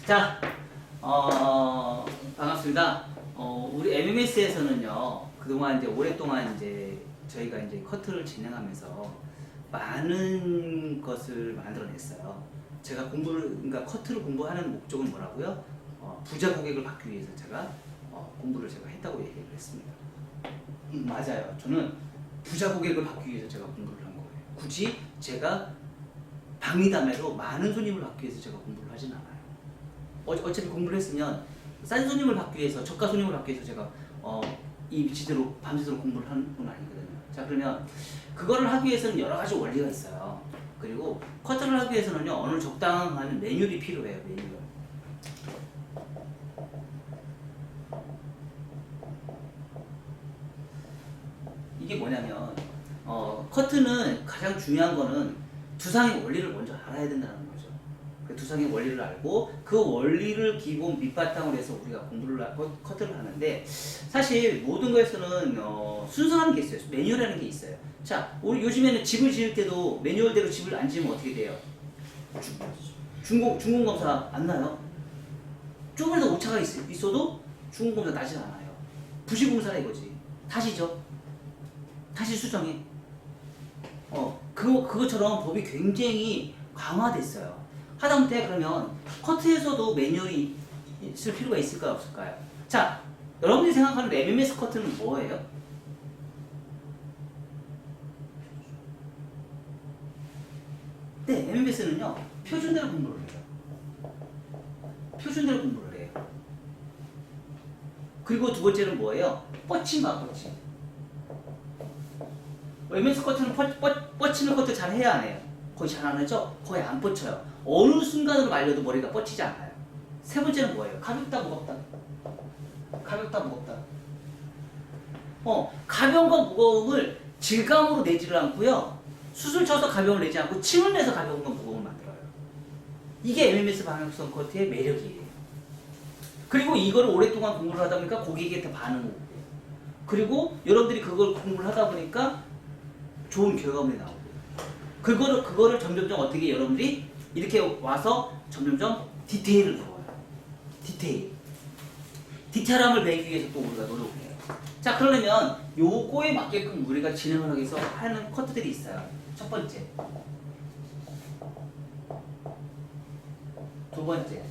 자, 반갑습니다. 우리 MMS에서는요, 그동안 이제 오랫동안 이제 저희가 이제 커트를 진행하면서 많은 것을 만들어냈어요. 제가 그러니까 커트를 공부하는 목적은 뭐라고요? 부자 고객을 받기 위해서 제가 공부를 제가 했다고 얘기를 했습니다. 맞아요. 저는 부자 고객을 받기 위해서 제가 공부를 한 거예요. 굳이 제가 방위담회로 많은 손님을 받기 위해서 제가 공부를 하진 않아요. 어차피 공부를 했으면 싼 손님을 받기 위해서, 저가 손님을 받기 위해서 제가 이 미치대로 밤새도록 공부를 하는 건 아니거든요. 자, 그러면 그거를 하기 위해서는 여러 가지 원리가 있어요. 그리고 커트를 하기 위해서는요, 어느 적당한 매뉴얼이 필요해요. 매뉴얼. 이게 뭐냐면 커트는 가장 중요한 거는 두상의 원리를 먼저 알아야 된다는 거죠. 그 두상의 원리를 알고 그 원리를 기본 밑바탕으로 해서 우리가 커트를 하는데, 사실 모든 거에서는 순서라는 게 있어요. 매뉴얼이라는 게 있어요. 자, 우리 요즘에는 집을 지을 때도 매뉴얼대로 집을 안 지으면 어떻게 돼요? 준공검사 안 나요? 조금이라도 오차가 있어도 준공검사 나지 않아요. 부실공사라 이거지. 다시죠. 다시 수정해. 그것처럼 법이 굉장히 강화됐어요. 하다못해 그러면 커트에서도 매뉴얼이 있을 필요가 있을까요, 없을까요? 자, 여러분들이 생각하는 MMS 커트는 뭐예요? 네, MMS는요, 표준대로 공부를 해요. 표준대로 공부를 해요. 그리고 두 번째는 뭐예요? 뻗침과 뻗침. MMS 커트는 뻗치는 것도 잘 해야 안 해요? 거의 잘 안 하죠? 거의 안 뻗쳐요. 어느 순간으로 말려도 머리가 뻗치지 않아요. 세 번째는 뭐예요? 가볍다, 무겁다. 가볍다, 무겁다. 가벼움과 무거움을 질감으로 내지를 않고요. 숯을 쳐서 가벼움을 내지 않고 침을 내서 가벼움과 무거움을 만들어요. 이게 MMS 방향성 커트의 매력이에요. 그리고 이거를 오랫동안 공부를 하다 보니까 고객한테 반응이 오고, 그리고 여러분들이 그걸 공부를 하다 보니까 좋은 결과물이 나오고, 그거를 점점점 어떻게 여러분들이 이렇게 와서 점점점 디테일을 배워요. 디테일함을 배우기 위해서 또 우리가 노력을 해요. 자, 그러려면 요거에 맞게끔 우리가 진행을 하기 위해서 하는 커트들이 있어요. 첫 번째, 두 번째,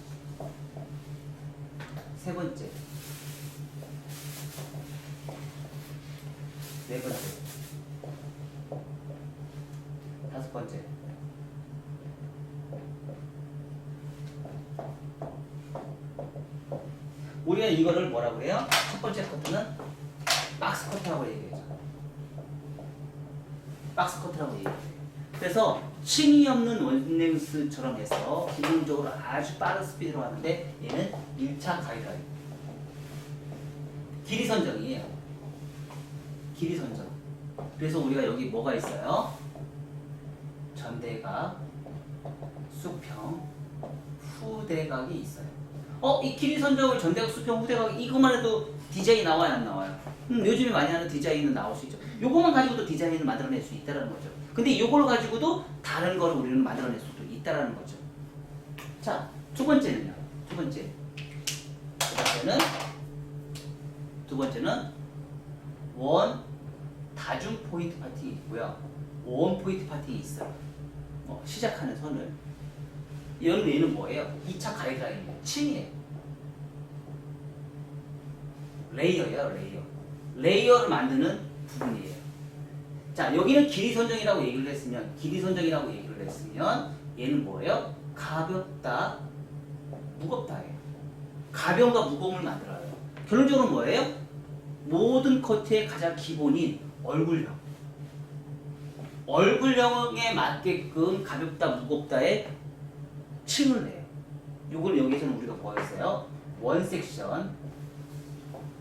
세 번째, 네 번째, 다섯 번째. 우리가 이거를 뭐라고 해요? 첫 번째 커트는 박스 커트라고 얘기해요. 박스 커트라고 얘기해요. 그래서 층이 없는 원랭스처럼 해서 기본적으로 아주 빠른 스피드로 하는데, 얘는 1차 가이드라인. 길이 선정이에요. 길이 선정. 그래서 우리가 여기 뭐가 있어요? 전대각, 수평, 후대각이 있어요. 이 길이 선정을 전대각, 수평, 후대각 이것만 해도 디자인이 나와요, 안 나와요? 요즘에 많이 하는 디자인은 나올 수 있죠. 요거만 가지고도 디자인을 만들어낼 수 있다는 거죠. 근데 요걸 가지고도 다른 거를 우리는 만들어낼 수도 있다는 거죠. 자, 두 번째는요. 두 번째는 원 다중 포인트 파티 있고요. 원 포인트 파티 있어요. 시작하는 선을. 얘는 뭐예요? 2차 가이드라인이에요. 층이에요. 레이어예요. 레이어를 만드는 부분이에요. 자, 여기는 길이 선정이라고 얘기를 했으면 얘는 뭐예요? 가볍다, 무겁다예요. 가벼움과 무거움을 만들어요. 결론적으로 뭐예요? 모든 커트의 가장 기본인 얼굴형에 맞게끔 가볍다, 무겁다의 층을 내요. 요걸 여기서는 우리가 뭐 했어요? 1섹션,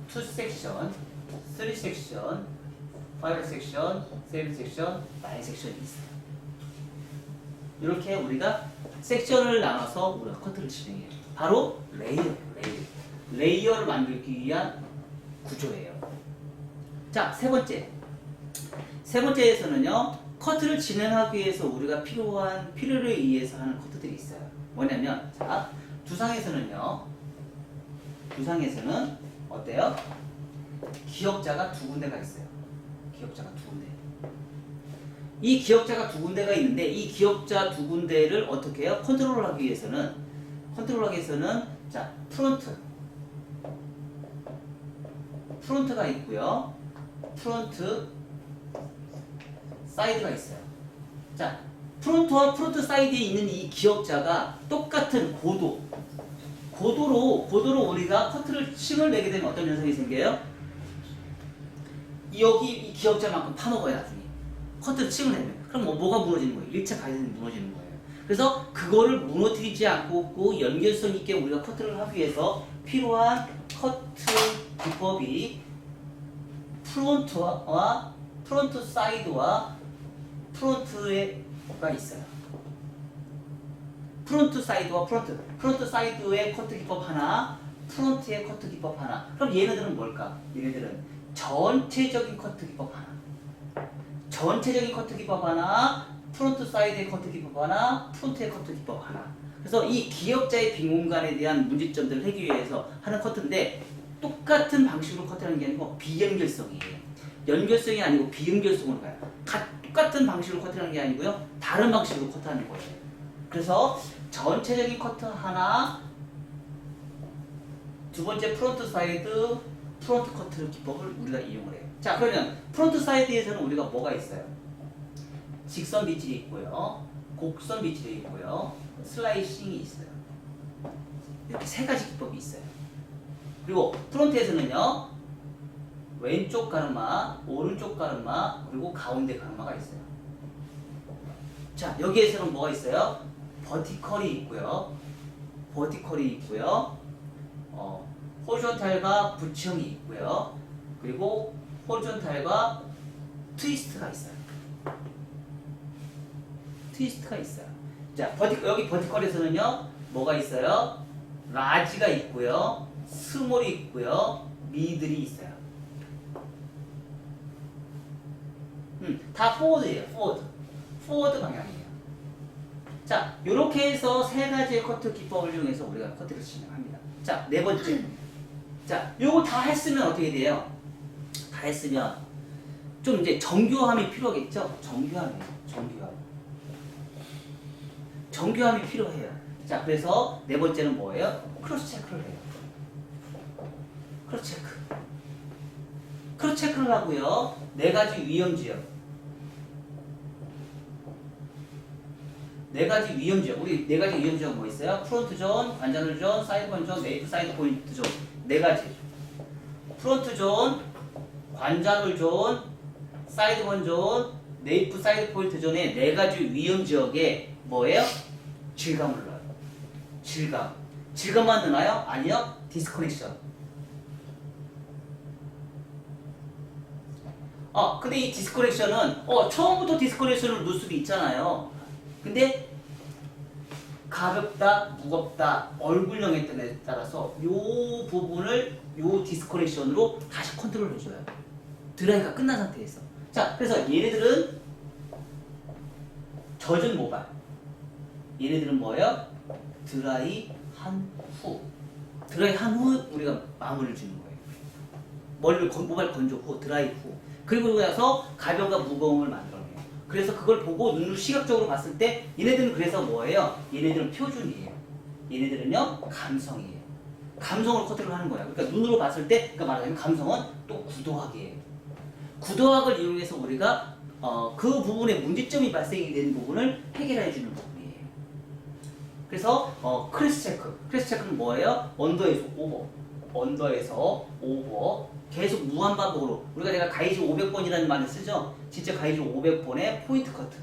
2섹션, 3섹션, 5섹션, 7섹션, 9섹션이 있어요. 이렇게 우리가 섹션을 나눠서 우리가 커트를 진행해요. 바로 레이어를 만들기 위한 구조예요. 자, 세 번째에서는요, 커트를 진행하기 위해서 우리가 필요에 의해서 하는 커트들이 있어요. 뭐냐면, 자, 두상에서는요. 두상에서는 어때요? 기역자가 두 군데가 있어요. 기역자가 두 군데. 이 기역자가 두 군데가 있는데 이 기역자 두 군데를 어떻게 해요? 컨트롤하기 위해서는 자, 프론트가 있고요. 프론트 사이드가 있어요. 자, 프론트와 프론트 사이드에 있는 이 기역자가 똑같은 고도로 우리가 커트를 층을 내게 되면 어떤 현상이 생겨요? 여기 이 기역자만큼 파먹어야 나중에 커트를 층을 내면 그럼 뭐가 무너지는 거예요? 1차 가이드는 무너지는 거예요. 그래서 그거를 무너뜨리지 않고 연결성 있게 우리가 커트를 하기 위해서 필요한 커트 기법이 프론트 사이드와 프론트가 있어요. 프론트 사이드의 커트 기법 하나, 프론트의 커트 기법 하나. 그럼 얘네들은 뭘까? 얘네들은 전체적인 커트 기법 하나. 프론트 사이드의 커트 기법 하나, 프론트의 커트 기법 하나. 그래서 이 기역자의 빈 공간에 대한 문제점들을 해결하기 위해서 하는 커트인데 똑같은 방식으로 커트하는 게 아니고 비연결성이에요. 연결성이 아니고 비연결성으로 가요. 똑같은 방식으로 커트하는 게 아니고요. 다른 방식으로 커트하는 거예요. 그래서 전체적인 커트 하나, 두 번째 프론트 사이드, 프론트 커트 기법을 우리가 이용을 해요. 자, 그러면 프론트 사이드에서는 우리가 뭐가 있어요? 직선 빗질이 있고요. 곡선 빗질이 있고요. 슬라이싱이 있어요. 이렇게 세 가지 기법이 있어요. 그리고 프론트에서는요. 왼쪽 가르마, 오른쪽 가르마, 그리고 가운데 가르마가 있어요. 자, 여기에서는 뭐가 있어요? 버티컬이 있고요. 호리존탈과 부층이 있고요. 그리고 호리존탈과 트위스트가 있어요. 자, 여기 버티컬에서는요. 뭐가 있어요? 라지가 있고요. 스몰이 있고요. 미들이 있어요. 다 포워드예요. 포워드 방향이에요. 자, 이렇게 해서 세 가지의 커트 기법을 이용해서 우리가 커트를 진행합니다. 자, 네 번째. 자, 요거 다 했으면 어떻게 돼요? 다 했으면 좀 이제 정교함이 필요하겠죠? 정교함이 필요해요. 자, 그래서 네 번째는 뭐예요? 크로스 체크를 해요. 크로스 체크를 하고요. 네 가지 위험 지역. 우리 네 가지 위험 지역 뭐 있어요? 프론트 존, 관자놀 존, 사이드 존, 네이프 사이드 포인트 존. 네 가지. 프론트 존, 관자놀 존, 사이드 존, 네이프 사이드 포인트 존의 네 가지 위험 지역에 뭐예요? 질감을 넣어요. 질감만 넣나요? 아니요. 디스커넥션. 근데 이 디스커넥션은 처음부터 디스커넥션을 넣을 수도 있잖아요. 근데 가볍다, 무겁다, 얼굴형에 따라서 요 부분을 요 디스커넥션으로 다시 컨트롤 해줘요. 드라이가 끝난 상태에서. 자, 그래서 얘네들은 젖은 모발. 얘네들은 뭐예요? 드라이 한 후 우리가 마무리를 주는 거예요. 모발 건조 후, 드라이 후. 그리고 나서 가벼움과 무거움을 만들어내요. 그래서 그걸 보고 눈으로 시각적으로 봤을 때 얘네들은 그래서 뭐예요? 얘네들은 표준이에요. 얘네들은요 감성이에요. 감성으로 커트를 하는 거예요. 그러니까 눈으로 봤을 때, 그러니까 말하자면 감성은 또 구도학이에요. 구도학을 이용해서 우리가 그 부분에 문제점이 발생이 되는 부분을 해결해 주는 부분이에요. 그래서 크로스 체크는 뭐예요? 언더에서 오버 계속 무한 반복으로 내가 가이즈 500번이라는 말을 쓰죠. 진짜 가이즈 500번의 포인트 커트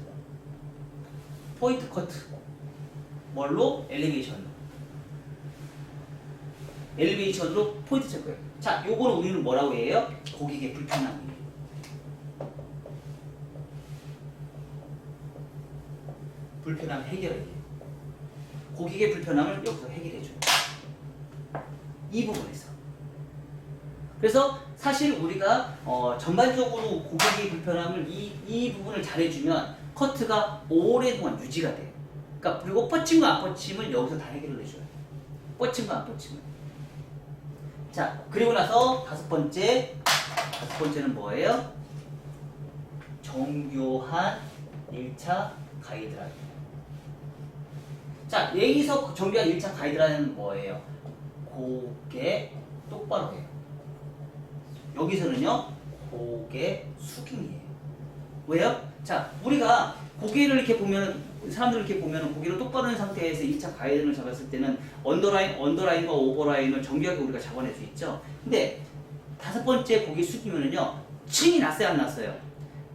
뭘로? 엘리베이션으로 포인트 체크해요. 자, 요거는 우리는 뭐라고 해요? 고객의 불편함이에요. 불편함 해결이에요. 고객의 불편함을 여기서 해결해줘요. 이 부분에서. 그래서 사실 우리가 전반적으로 고객의 불편함을 이 부분을 잘해주면 커트가 오랫동안 유지가 돼요. 그러니까 그리고 뻗침과 안 뻗침을 여기서 다 해결을 해줘요. 뻗침과 안 뻗침을. 자, 그리고 나서 다섯 번째는 뭐예요? 정교한 1차 가이드라인. 자, 여기서 정교한 1차 가이드라인은 뭐예요? 고개 똑바로 해요. 여기서는요, 고개 숙임이에요. 왜요? 자, 우리가 고개를 이렇게 보면, 사람들을 이렇게 보면 고개를 똑바로 한 상태에서 2차 가이드를 잡았을 때는 언더라인과 오버라인을 정교하게 우리가 잡아낼 수 있죠. 근데 다섯 번째 고개 숙이면은요, 층이 났어요, 안 났어요?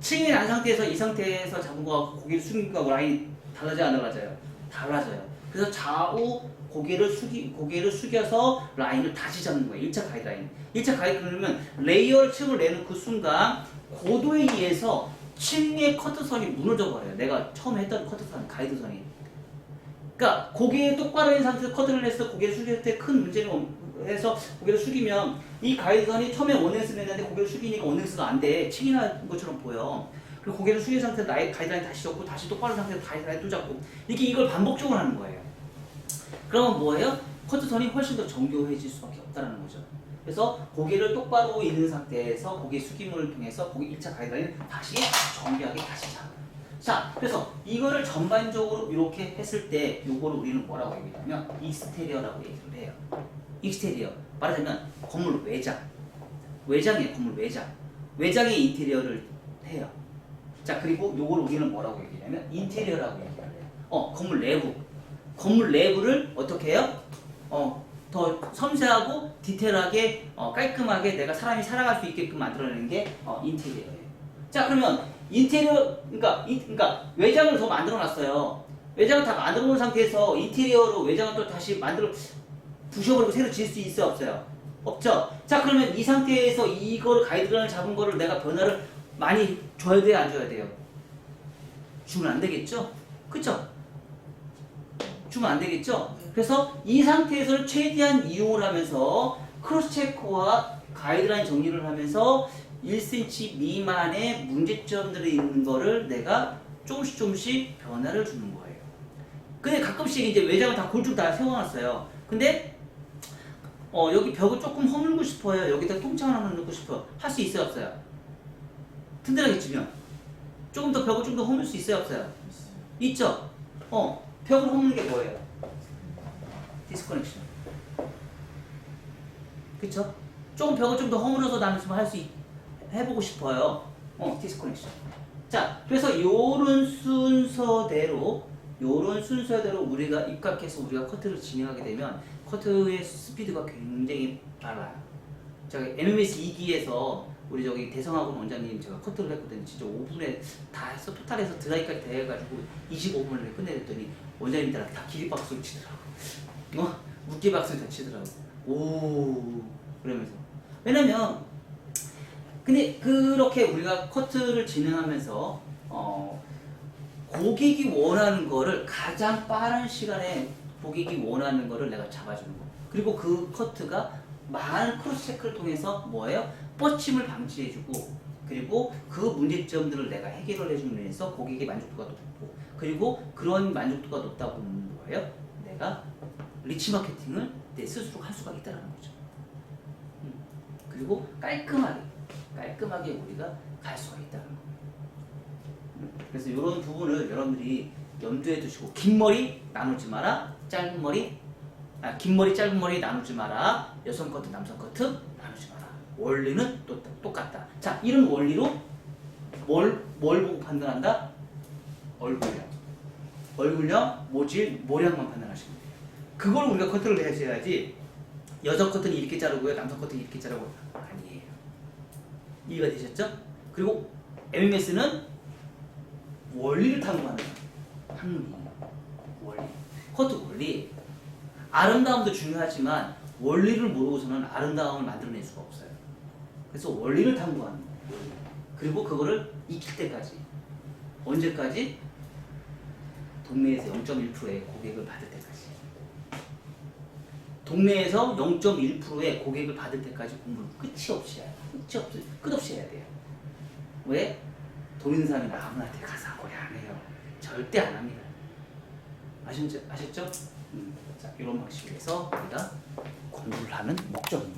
층이 난 상태에서 이 상태에서 잡은 거와 고개를 숙인 거하고 라인이 달라져요, 안 달라져요? 달라져요. 그래서 좌우 고개를 숙여서 라인을 다시 잡는 거예요. 1차 가이드라인. 1차 가이드라인은 레이어를 층을 내는 그 순간 고도에 의해서 층의 커트선이 무너져 버려요. 내가 처음에 했던 커트선, 가이드선이. 그러니까 고개 똑바로 한 상태에서 커트를 해서 고개를 숙였을 때 큰 문제는 해서 고개를 숙이면 이 가이드선이 처음에 원행스를 했는데 고개를 숙이니까 원행스가 안 돼. 층이 난 것처럼 보여. 그리고 고개를 숙인 상태에서 나의 가이드라인 다시 잡고 다시 똑바로 한 상태에서 가이드라인 또 잡고 이걸 반복적으로 하는 거예요. 그러면 뭐예요? 커트선이 훨씬 더 정교해질 수밖에 없다는 거죠. 그래서 고개를 똑바로 있는 상태에서 고개 숙임을 통해서 고개 1차 가이드라인을 다시 정교하게 다시 잡아요. 자, 그래서 이거를 전반적으로 이렇게 했을 때 요거를 우리는 뭐라고 얘기하냐면 익스테리어라고 얘기를 해요. 익스테리어. 말하자면 건물 외장이에요. 건물 외장의 인테리어를 해요. 자, 그리고 요걸 우리는 뭐라고 얘기하냐면 인테리어라고 얘기를 해요. 건물 내부를 어떻게 해요? 더 섬세하고 디테일하게 깔끔하게 내가 사람이 살아갈 수 있게끔 만들어내는 게 인테리어예요. 자, 그러면 인테리어 그러니까 외장을 더 만들어놨어요. 외장을 다 만들어놓은 상태에서 인테리어로 외장을 또 다시 부셔버리고 새로 지을 수 있어요, 없어요? 없죠. 자, 그러면 이 상태에서 이거를 가이드라인을 잡은 거를 내가 변화를 많이 줘야 돼요, 안 줘야 돼요? 주면 안 되겠죠? 그쵸? 주면 안 되겠죠? 그래서 이 상태에서 최대한 이용을 하면서 크로스 체크와 가이드라인 정리를 하면서 1cm 미만의 문제점들이 있는 거를 내가 조금씩 변화를 주는 거예요. 근데 가끔씩 이제 외장을 다 골쭉 다 세워놨어요. 근데 여기 벽을 조금 허물고 싶어요. 여기다 통창 하나 넣고 싶어요. 할 수 있어요, 없어요? 튼튼하게 치면 조금 더 벽을 좀 더 허물 수 있어요, 없어요? 있죠? 벽을 허무는 게 뭐예요? 디스커넥션. 그쵸? 조금 벽을 좀 더 허물어서 나는 좀 해보고 싶어요. 디스커넥션. 자, 그래서 요런 순서대로 우리가 입각해서 우리가 커트를 진행하게 되면 커트의 스피드가 굉장히 빨라요. 제가 MMS 2기에서 우리 저기 대성학원 원장님 제가 커트를 했거든요. 진짜 5분에 다 해서 토탈해서 드라이까지 다 해가지고 25분을 끝내랬더니 원장님들한테 다 기립박수를 치더라고. 묵기박수를 다 치더라고. 오, 그러면서. 왜냐면 근데 그렇게 우리가 커트를 진행하면서 고객이 원하는 거를 가장 빠른 시간에 고객이 원하는 거를 내가 잡아주는 거. 그리고 그 커트가 많은 크로스 체크를 통해서 뭐예요? 뻗침을 방지해주고, 그리고 그 문제점들을 내가 해결을 해주면서 고객의 만족도가 높고, 그리고 그런 만족도가 높다 보면 뭐예요? 내가 리치 마케팅을 내 스스로 할 수가 있다는 거죠. 그리고 깔끔하게 우리가 갈 수가 있다는 거. 그래서 이런 부분을 여러분들이 염두에 두시고, 긴 머리 나누지 마라, 짧은 머리, 긴 머리 짧은 머리 나누지 마라, 여성 커트 남성 커트 나누지 마라. 원리는 똑같다. 자, 이런 원리로 뭘 보고 판단한다? 얼굴형, 모질, 모량만 판단하시면 돼요. 그걸 우리가 커트를 해야지 여성 커트는 이렇게 자르고요, 남성 커트는 이렇게 자르고 아니에요. 이해가 되셨죠? 그리고 MMS는 원리를 탐구하는 학문이에요. 원리. 커트 원리. 아름다움도 중요하지만 원리를 모르고서는 아름다움을 만들어낼 수가 없어요. 그래서 원리를 탐구하는 거예요. 그리고 그거를 익힐 때까지. 언제까지? 동네에서 0.1%의 고객을 받을 때까지. 동네에서 0.1%의 고객을 받을 때까지 공부를 끝없이 해야 돼요. 왜? 돈 있는 사람이 아무한테 가서 오래 안 해요. 절대 안 합니다. 아셨죠? 자, 이런 방식으로 해서 우리가 공부를 하는 목적입니다.